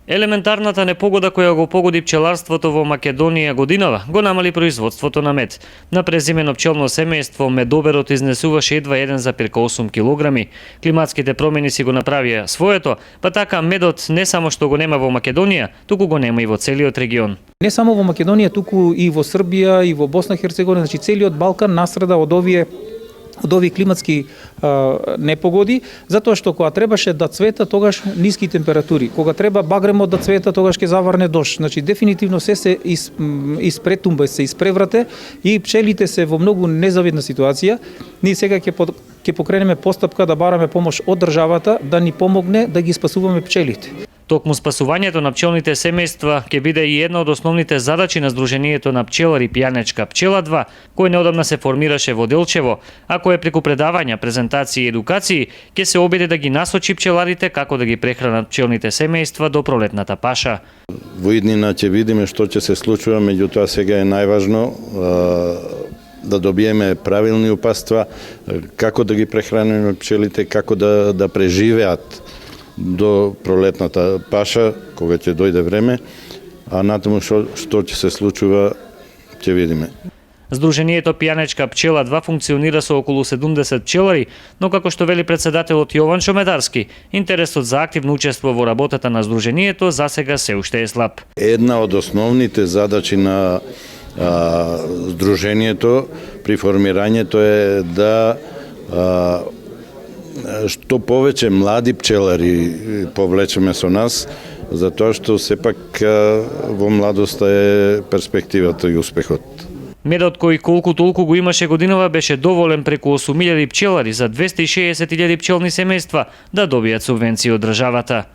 Елементарната непогода која го погоди пчеларството во Македонија годинава го намали производството на мед. На презимено пчелно семејство медоберот изнесуваше едва 1,8 килограми. Климатските промени си го направија своето, па така медот не само што го нема во Македонија, туку го нема и во целиот регион. Не само во Македонија, туку и во Србија, и во Босна и Херцеговина, значи целиот Балкан настрада од овие климатски непогоди, затоа што кога требаше да цвета, тогаш ниски температури. Кога треба багремот да цвета, тогаш ќе заврне дожд. Значи дефинитивно се испретумба, се испреврате и пчелите се во многу незавидна ситуација. Ние сега ќе покренеме постапка да бараме помош од државата да ни помогне да ги спасуваме пчелите. Токму спасувањето на пчелните семејства ќе биде и една од основните задачи на Сдруженијето на пчелари Пијанечка пчела 2, кој неодамна се формираше во Делчево, а кој преку предавања, презентации и едукации ќе се обиде да ги насочи пчеларите како да ги прехранат пчелните семејства до пролетната паша. Во иднина ќе видиме што ќе се случува, меѓутоа сега е најважно да добиеме правилни упатства, како да ги прехраниме пчелите, како да преживеат до пролетната паша, кога ќе дојде време, а натаму што ќе се случува, ќе видиме. Сдруженијето Пијанечка пчела 2 функционира со околу 70 пчелари, но како што вели председателот Јован Шометарски, интересот за активно учество во работата на Сдруженијето засега се уште е слаб. Една од основните задачи на Сдруженијето при формирањето е да што повеќе млади пчелари повлечеме со нас, затоа што сепак во младоста е перспективата и успехот. Медот кој колку толку го имаше годинава беше доволен преку 8.000 пчелари за 260.000 пчелни семејства да добијат субвенции од државата.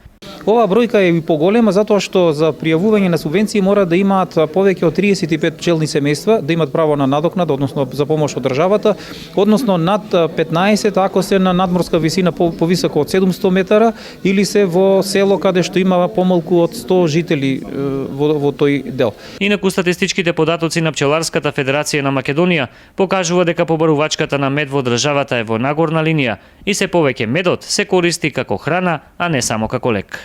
Ова бројка е и поголема затоа што за пријавување на субвенции мора да имаат повеќе од 35 пчелни семејства, да имат право на надокнада, односно за помош од државата, односно над 15 ако се на надморска висина повисоко од 700 метара или се во село каде што има помалку од 100 жители во тој дел. Инаку статистичките податоци на Пчеларската федерација на Македонија покажува дека побарувачката на мед во државата е во нагорна линија и се повеќе медот се користи како храна, а не само како лек.